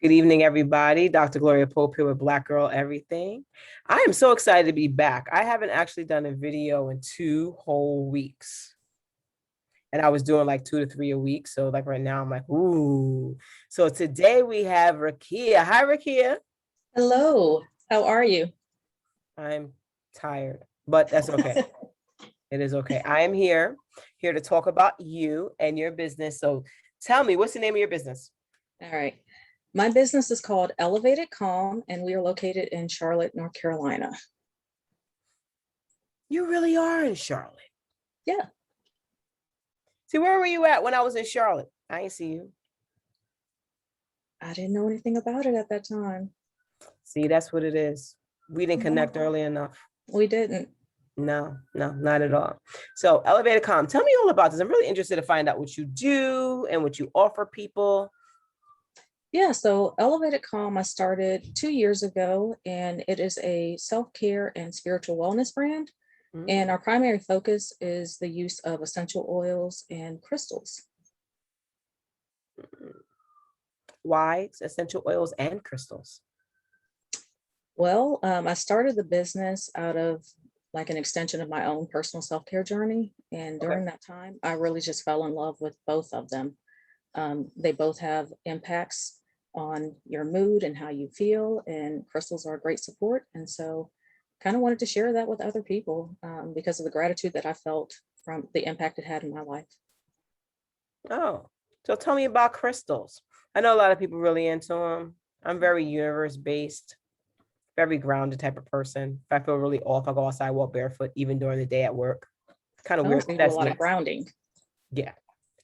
Good evening, everybody. Dr. Gloria Pope here with Black Girl Everything. I am so excited to be back. I haven't actually done a video in 2 whole weeks. And I was doing like 2 to 3 a week. So like right now, I'm like, ooh. So today we have Rakia. Hi, Rakia. Hello, how are you? I'm tired, but that's okay. It is okay. I am here to talk about you and your business. So tell me, what's the name of your business? All right. My business is called Elevated Calm, and we are located in Charlotte, North Carolina. You really are in Charlotte. Yeah, See, where were you at when I was in Charlotte? I ain't see you. I didn't know anything about it at that time. See, that's what it is. We didn't connect No, early enough. we didn't. No, no, not at all. So, Elevator Com, tell me all about this. I'm really interested to find out what you do and what you offer people. Yeah, so Elevated Calm, I started 2 years ago, and it is a self-care and spiritual wellness brand. And Mm. our primary focus is the use of essential oils and crystals. Why essential oils and crystals? Well, I started the business out of like an extension of my own personal self-care journey. And Okay. during that time, I really just fell in love with both of them. They both have impacts on your mood and how you feel, and crystals are a great support. And so, kind of wanted to share that with other people because of the gratitude that I felt from the impact it had in my life. Oh, so tell me about crystals. I know a lot of people really into them. I'm very universe based, very grounded type of person. If I feel really off, I go outside, walk barefoot, even during the day at work. Kind of Oh, weird. so you do a That's lot of next. grounding. Yeah.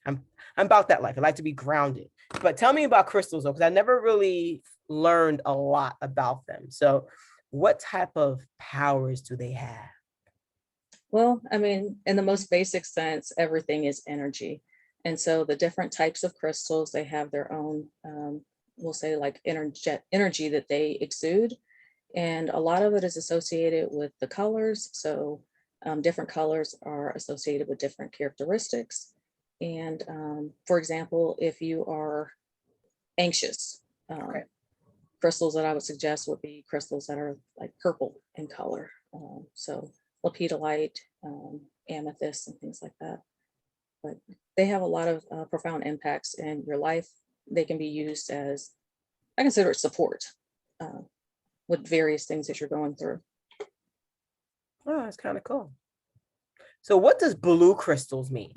I'm about that life. I like to be grounded. But tell me about crystals though, because I never really learned a lot about them. So what type of powers do they have? Well, I mean, in the most basic sense, everything is energy. And so the different types of crystals, they have their own, we'll say like energy that they exude. And a lot of it is associated with the colors. So different colors are associated with different characteristics. And for example, if you are anxious, Okay. crystals that I would suggest would be crystals that are like purple in color. So lepidolite, amethyst, and things like that. But they have a lot of profound impacts in your life. They can be used as, I consider it support uh, with various things that you're going through. Oh, that's kind of cool. So what does blue crystals mean?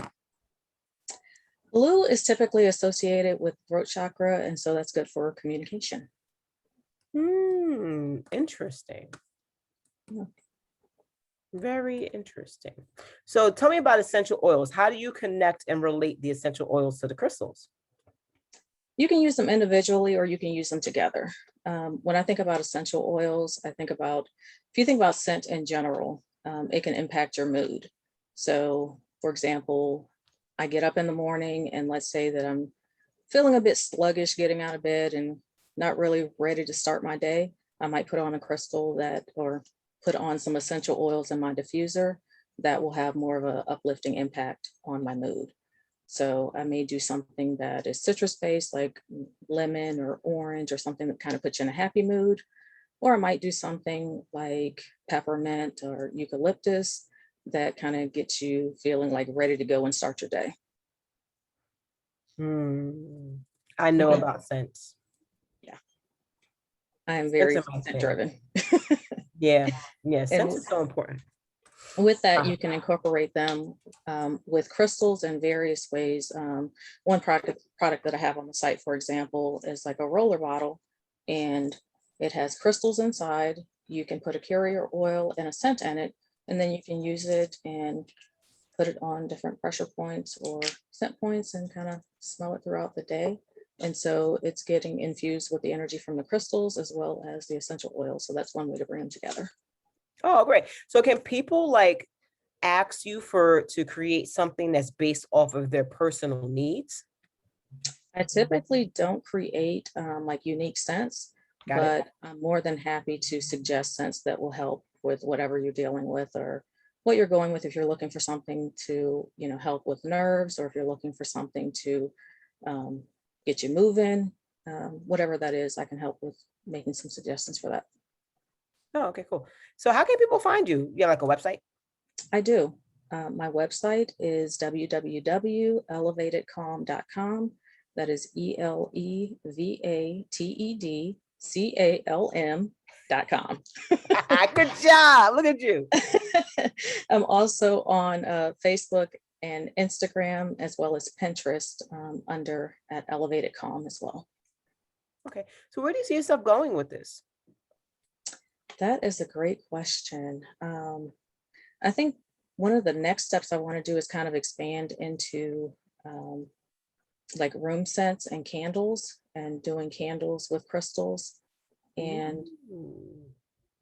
Blue is typically associated with throat chakra, and so that's good for communication. Interesting. Yeah. Very interesting. So tell me about essential oils. How do you connect and relate the essential oils to the crystals? You can use them individually or you can use them together. When I think about essential oils, I think about, if you think about scent in general, it can impact your mood. So, for example, I get up in the morning and let's say that I'm feeling a bit sluggish getting out of bed and not really ready to start my day. I might put on a crystal that, or put on some essential oils in my diffuser that will have more of an uplifting impact on my mood. So I may do something that is citrus based, like lemon or orange, or something that kind of puts you in a happy mood. Or I might do something like peppermint or eucalyptus that kind of gets you feeling like ready to go and start your day. Hmm. I know Mhm. about scents. Yeah, I am Scents very are my scent thing. driven. Yeah. Yeah. Scents And is so important. with that, Ah, you can incorporate them with crystals in various ways. One product that I have on the site, for example, is like a roller bottle, and it has crystals inside. You can put a carrier oil and a scent in it, and then you can use it and put it on different pressure points or scent points and kind of smell it throughout the day. And so it's getting infused with the energy from the crystals as well as the essential oil. So that's one way to bring them together. oh, great. So can people like ask you for to create something that's based off of their personal needs? I typically don't create like unique scents, Got it. but I'm more than happy to suggest scents that will help with whatever you're dealing with or what you're going with. If you're looking for something to, help with nerves, or if you're looking for something to um, get you moving, whatever that is, I can help with making some suggestions for that. Oh, okay, cool. So how can people find you? Yeah, like a website? I do. My website is www.elevatedcalm.com. That is ELEVATEDCALM.com. Good job. Look at you. I'm also on Facebook and Instagram, as well as Pinterest, under at Elevated Calm as well. Okay. So where do you see yourself going with this? That is a great question. I think one of the next steps I want to do is kind of expand into like room scents and candles, and doing candles with crystals. And Ooh.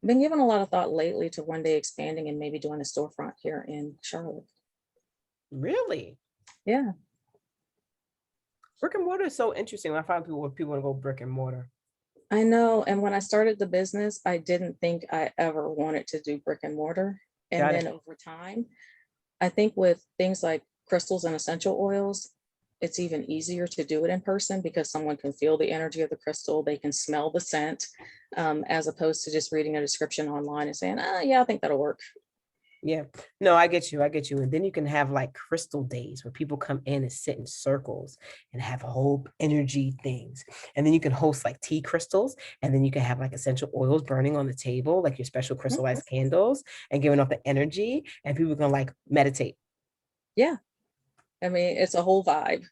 been given a lot of thought lately to one day expanding and maybe doing a storefront here in Charlotte. Really? Yeah, Brick and mortar is so interesting. I find people want to go brick and mortar. I know. And when I started the business, I didn't think I ever wanted to do brick and mortar. And Got then it. over time, I think with things like crystals and essential oils, it's even easier to do it in person because someone can feel the energy of the crystal, they can smell the scent, as opposed to just reading a description online and saying, yeah, I think that'll work. Yeah. No, I get you. I get you. And then you can have like crystal days where people come in and sit in circles and have whole energy things. And then you can host like tea crystals. And then you can have like essential oils burning on the table, like your special Mhm. crystallized candles and giving off the energy. And people can like meditate. Yeah. I mean, it's a whole vibe.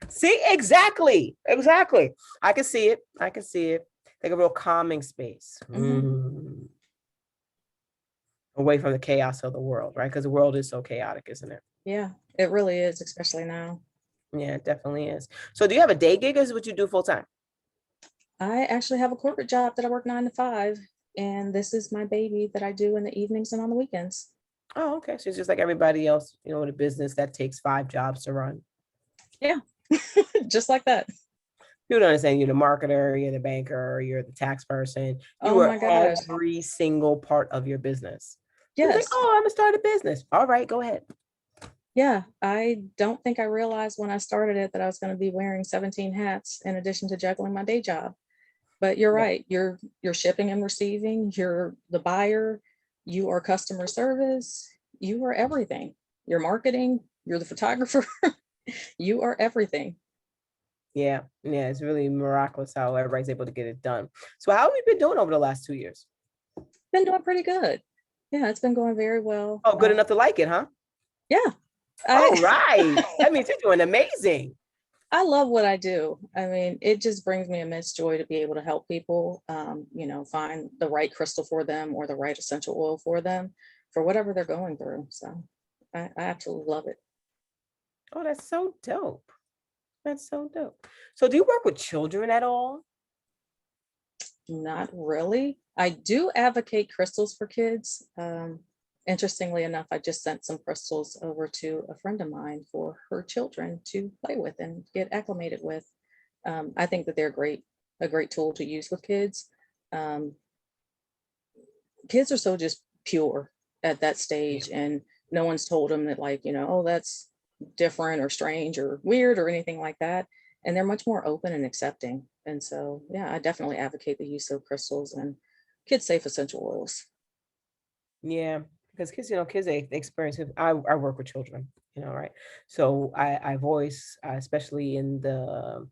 See, exactly. Exactly. I can see it. I can see it. Like a real calming space. Mhm. Away from the chaos of the world, right? Because the world is so chaotic, isn't it? Yeah, it really is, especially now. Yeah, it definitely is. So do you have a day gig or is what you do full time? I actually have a corporate job that I work 9 to 5, and this is my baby that I do in the evenings and on the weekends. Oh, okay. So it's just like everybody else, with a business that takes 5 jobs to run. Yeah, just like that. You don't understand you're the marketer, you're the banker, you're the tax person. You Oh are my gosh. every single part of your business. People think, Yes. oh, I'm gonna start a business. All right, go ahead. Yeah, I don't think I realized when I started it that I was going to be wearing 17 hats in addition to juggling my day job. But you're Yeah. right. You're shipping and receiving, you're the buyer, you are customer service, you are everything. You're marketing, you're the photographer, you are everything. Yeah. Yeah. It's really miraculous how everybody's able to get it done. So how have you been doing over the last 2 years? Been doing pretty good. Yeah, it's been going very well. Oh, good enough to like it, huh? Yeah, All I right. That means you're doing amazing. I love what I do. I mean, it just brings me immense joy to be able to help people, find the right crystal for them or the right essential oil for them for whatever they're going through. So I absolutely love it. Oh, that's so dope. That's so dope. So do you work with children at all? Not really. I do advocate crystals for kids. Interestingly enough, I just sent some crystals over to a friend of mine for her children to play with and get acclimated with. I think that they're a great tool to use with kids. Um, Kids are so just pure at that Yeah. stage, and no one's told them that, like, oh, that's different or strange or weird or anything like that. And they're much more open and accepting. And so, yeah, I definitely advocate the use of crystals and kid safe essential oils. Yeah, because kids they experience it. I work with children, right? So I voice, especially in the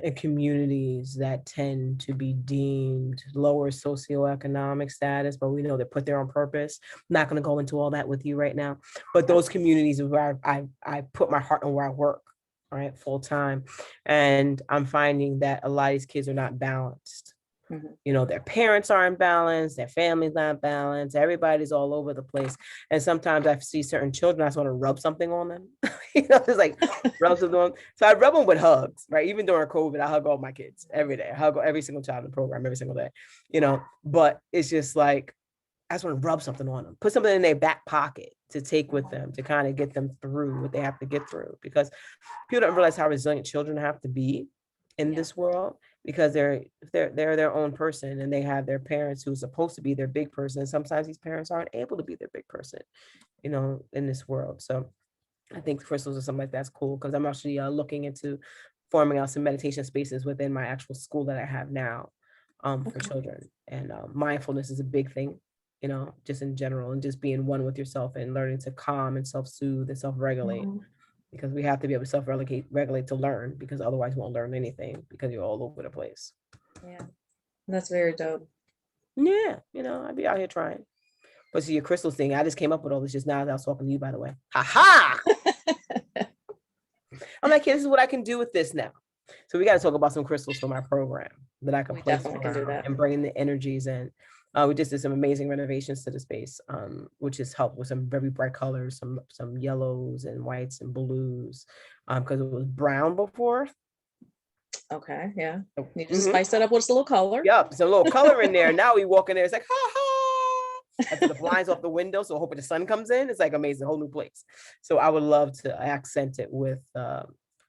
in communities that tend to be deemed lower socioeconomic status, but we know they're put there on purpose. I'm not going to go into all that with you right now, but those communities where I put my heart on where I work, right, full time, and I'm finding that a lot of these kids are not balanced. Mhm. Their parents aren't balanced, their family's not balanced, everybody's all over the place. And sometimes I see certain children, I just want to rub something on them. It's like rub something on. So I rub them with hugs, right? Even during COVID, I hug all my kids every day. I hug every single child in the program every single day, but it's just like, I just want to rub something on them, put something in their back pocket to take with them to kind of get them through what they have to get through, because people don't realize how resilient children have to be in Yeah. this world, because they're their own person and they have their parents who's supposed to be their big person. And sometimes these parents aren't able to be their big person, in this world. So I think crystals or something like that's cool, because I'm actually looking into forming out some meditation spaces within my actual school that I have now for Okay. children. And mindfulness is a big thing, you know, just in general, and just being one with yourself and learning to calm and self-soothe and self-regulate, Mhm. because we have to be able to self-regulate to learn, because otherwise we won't learn anything because you're all over the place. Yeah, that's very dope. Yeah, you know, I'd be out here trying. But see, your crystals thing, I just came up with all this just now that I was talking to you, by the way. Ha ha! I'm like, hey, this is what I can do with this now. So we got to talk about some crystals for my program that I can We place definitely can do around that. and bring in the energies in. We just did some amazing renovations to the space, which has helped with some very bright colors, some yellows and whites and blues, because it was brown before. Okay, yeah. Need to Mhm. spice that up with a little color. Yep, some little color in there. Now we walk in there, it's like, ha ha. I took the blinds off the window, so hoping the sun comes in. It's like amazing, whole new place. So I would love to accent it with,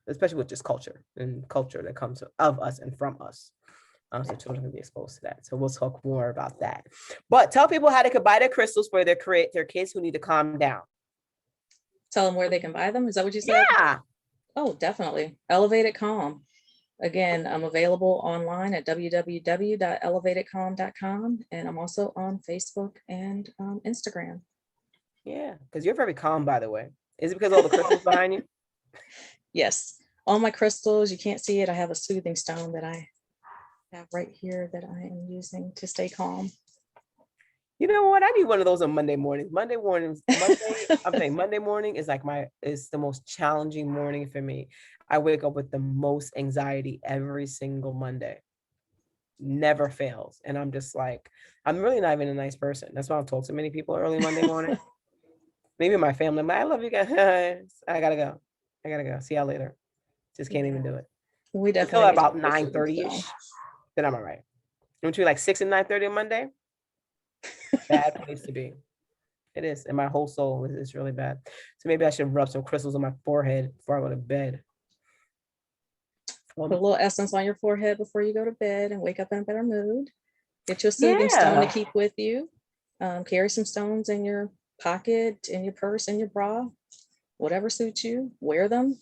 especially with just culture and culture that comes of us and from us. So children can be exposed to that. So we'll talk more about that. But tell people how they could buy their crystals for their kids who need to calm down. Tell them where they can buy them. Is that what you said? Yeah. Oh, definitely. Elevated Calm. Again, I'm available online at www.elevatedcalm.com, and I'm also on Facebook and Instagram. Yeah. Because you're very calm, by the way. Is it because all the crystals behind you? Yes, all my crystals, you can't see it. I have a soothing stone that I have right here that I am using to stay calm. You know what? I need one of those on Monday mornings. I'm saying Monday morning is like is the most challenging morning for me. I wake up with the most anxiety every single Monday. Never fails. And I'm just like, I'm really not even a nice person. That's why I don't talk to many people early Monday morning. Maybe my family, I love you guys. I gotta go. I gotta go. See y'all later. Just can't even Yeah, do it. we Until definitely need to about get your soothing 9:30ish, stone. then I'm all right. Between like 6 and 9:30 on Monday, bad place to be. It is. And my whole soul is really bad. So maybe I should rub some crystals on my forehead before I go to bed. Put a little essence on your forehead before you go to bed and wake up in a better mood. Get you a soothing stone to Yeah. keep with you. Carry some stones in your pocket, in your purse, in your bra, whatever suits you. Wear them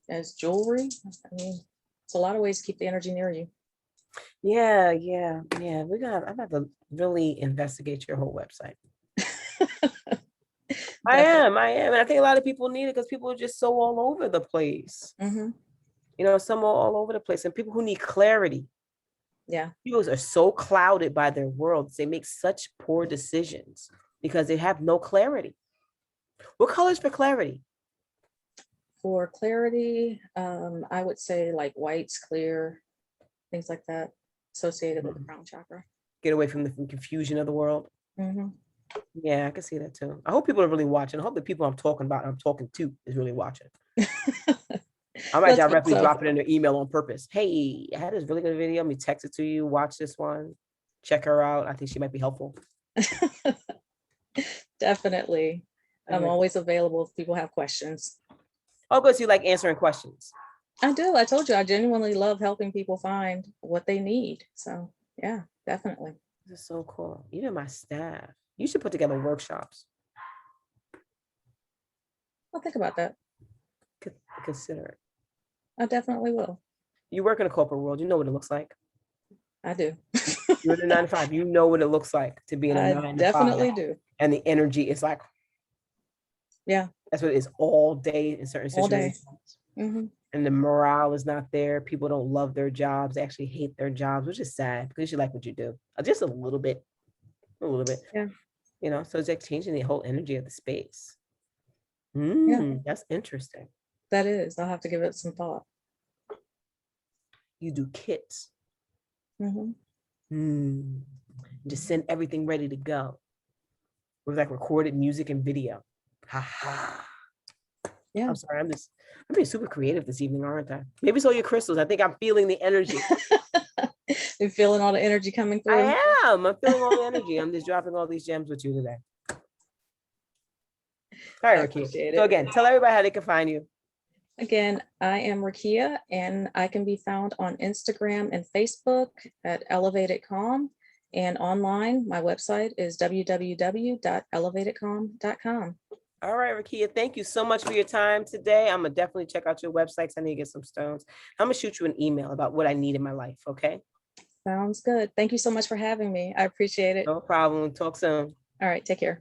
as jewelry. I mean, it's a lot of ways to keep the energy near you. Yeah. I'm about to really investigate your whole website. Definitely. I am. And I think a lot of people need it because people are just so all over the place. Hmm. You know, some are all over the place. And people who need clarity, Yeah. people are so clouded by their worlds. They make such poor decisions because they have no clarity. What colors for clarity? For clarity, I would say like whites, clear, things like that, associated with the crown chakra. Get away from the confusion of the world. Hmm. Yeah, I can see that too. I hope people are really watching. I hope the people I'm talking about, I'm talking to, is really watching. I might Let's hope directly so. drop it in their email on purpose. Hey, I had this really good video. Let me text it to you. Watch this one. Check her out. I think she might be helpful. Definitely. I'm always available if people have questions. Oh, good. So you like answering questions. I do. I told you I genuinely love helping people find what they need. So yeah, definitely. This is so cool. Even my staff. You should put together workshops. I'll think about that. Consider it. I definitely will. You work in a corporate world. You know what it looks like. I do. You're in a 9 to 5. You know what it looks like to be in a I 9 to 5. definitely do. And the energy is like, Yeah, that's what it is all day in certain all day. situations. Hmm. And the morale is not there. People don't love their jobs. They actually hate their jobs, which is sad because you like what you do. Just a little bit. A little bit. Yeah. You know, so it's like changing the whole energy of the space. Yeah, That's interesting. that is. I'll have to give it some thought. You do kits. Hmm. Just send everything ready to go with like recorded music and video. Ha ha. Yeah. I'm sorry, I'm being super creative this evening, aren't I? Maybe it's all your crystals. I think I'm feeling the energy. You're feeling all the energy coming through. I am. I'm feeling all the energy. I'm just dropping all these gems with you today. All right, I Rakia. appreciate So it. again, tell everybody how they can find you. Again, I am Rakia, and I can be found on Instagram and Facebook at Elevated Calm. And online, my website is www.elevatedcalm.com. All right, Rakia, thank you so much for your time today. I'm gonna definitely check out your websites. I need to get some stones. I'm gonna shoot you an email about what I need in my life. Okay. Sounds good. Thank you so much for having me. I appreciate it. No problem. Talk soon. All right, take care.